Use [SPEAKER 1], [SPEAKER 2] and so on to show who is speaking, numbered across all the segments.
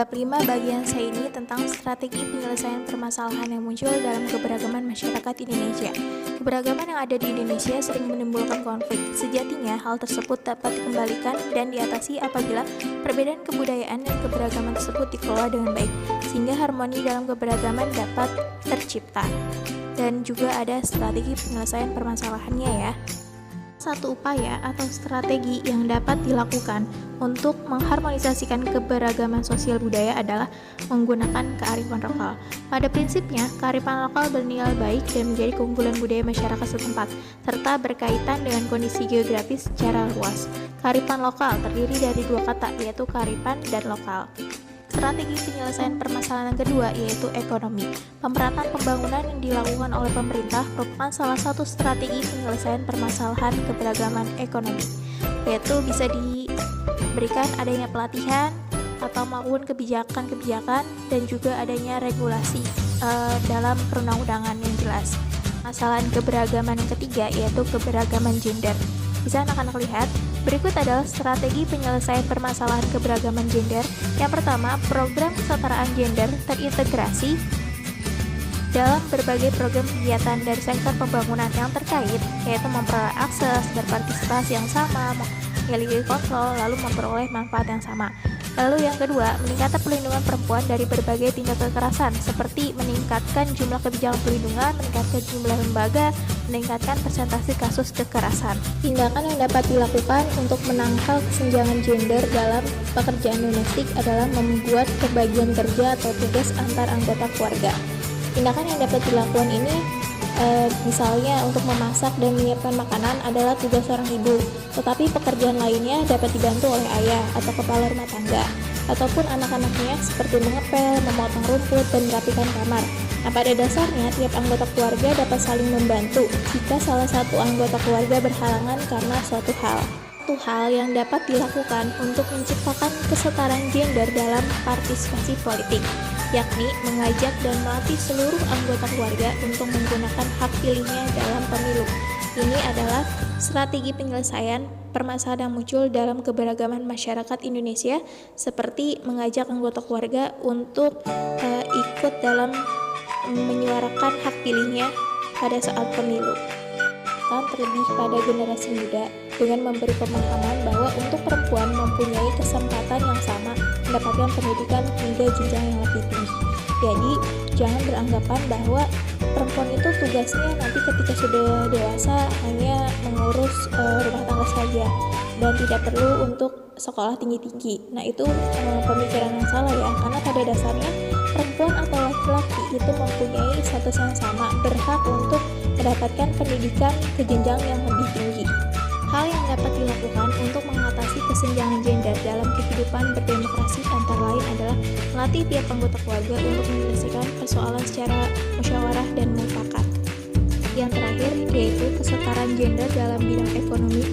[SPEAKER 1] Bab 5 bagian C ini tentang strategi penyelesaian permasalahan yang muncul dalam keberagaman masyarakat Indonesia. Keberagaman yang ada di Indonesia sering menimbulkan konflik. Sejatinya, hal tersebut dapat dikembalikan dan diatasi apabila perbedaan kebudayaan dan keberagaman tersebut dikelola dengan baik, sehingga harmoni dalam keberagaman dapat tercipta. Dan juga ada strategi penyelesaian permasalahannya ya. Satu upaya atau strategi yang dapat dilakukan untuk mengharmonisasikan keberagaman sosial budaya adalah menggunakan kearifan lokal. Pada prinsipnya, kearifan lokal bernilai baik dan menjadi keunggulan budaya masyarakat setempat, serta berkaitan dengan kondisi geografis secara luas. Kearifan lokal terdiri dari dua kata, yaitu kearifan dan lokal. Strategi penyelesaian permasalahan yang kedua yaitu ekonomi. Pemerataan pembangunan yang dilakukan oleh pemerintah merupakan salah satu strategi penyelesaian permasalahan keberagaman ekonomi, yaitu bisa diberikan adanya pelatihan atau melakukan kebijakan-kebijakan dan juga adanya regulasi dalam perundang-undangan yang jelas. Masalah keberagaman yang ketiga yaitu keberagaman gender. Bisa anak-anak lihat, berikut adalah strategi penyelesaian permasalahan keberagaman gender. Yang pertama, program kesetaraan gender terintegrasi dalam berbagai program kegiatan dari sektor pembangunan yang terkait, yaitu memperoleh akses, berpartisipasi yang sama, memiliki kontrol, lalu memperoleh manfaat yang sama. Lalu yang kedua, meningkatkan pelindungan perempuan dari berbagai tindak kekerasan, seperti meningkatkan jumlah kebijakan pelindungan, meningkatkan jumlah lembaga, meningkatkan persentase kasus kekerasan. Tindakan yang dapat dilakukan untuk menangkal kesenjangan gender dalam pekerjaan domestik adalah membuat pembagian kerja atau tugas antar anggota keluarga. Tindakan yang dapat dilakukan ini misalnya untuk memasak dan menyiapkan makanan adalah tugas seorang ibu, tetapi pekerjaan lainnya dapat dibantu oleh ayah atau kepala rumah tangga, ataupun anak-anaknya seperti mengepel, memotong rumput, dan merapikan kamar. Nah, pada dasarnya tiap anggota keluarga dapat saling membantu jika salah satu anggota keluarga berhalangan karena suatu hal. Satu hal yang dapat dilakukan untuk menciptakan kesetaraan gender dalam partisipasi politik, yakni mengajak dan melatih seluruh anggota keluarga untuk menggunakan hak pilihnya dalam pemilu. Ini adalah strategi penyelesaian permasalahan yang muncul dalam keberagaman masyarakat Indonesia, seperti mengajak anggota keluarga untuk ikut dalam menyuarakan hak pilihnya pada saat pemilu. Terlebih pada generasi muda dengan memberi pemahaman bahwa untuk perempuan mempunyai kesempatan yang sama mendapatkan pendidikan hingga jenjang yang lebih tinggi. Jadi jangan beranggapan bahwa perempuan itu tugasnya nanti ketika sudah dewasa hanya mengurus rumah tangga saja dan tidak perlu untuk sekolah tinggi-tinggi. Nah, itu pemikiran yang salah ya, karena pada dasarnya perempuan atau laki-laki itu mempunyai status yang sama, berhak untuk mendapatkan pendidikan ke jenjang yang lebih tinggi. Hal yang dapat dilakukan untuk mengatasi kesenjangan gender dalam kehidupan berdemokrasi antara lain adalah melatih tiap anggota keluarga untuk menyelesaikan persoalan secara musyawarah dan mufakat. Yang terakhir yaitu kesetaraan gender dalam bidang ekonomi,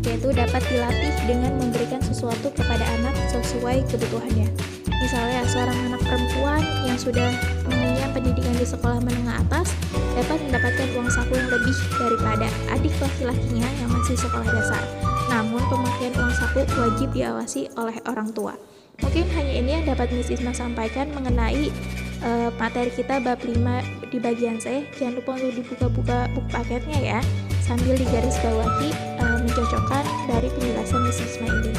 [SPEAKER 1] yaitu dapat dilatih dengan memberikan sesuatu kepada anak sesuai kebutuhannya. Misalnya, seorang anak perempuan yang sudah mengenyam pendidikan di sekolah menengah atas dapat mendapatkan uang saku yang lebih daripada adik laki-lakinya yang masih sekolah dasar. Namun, pemakaian uang saku wajib diawasi oleh orang tua. Mungkin hanya ini yang dapat Miss Isma sampaikan mengenai materi kita bab 5 di bagian C. Jangan lupa untuk dibuka-buka buku paketnya ya, sambil digarisbawahi mencocokkan dari penjelasan Miss Isma ini.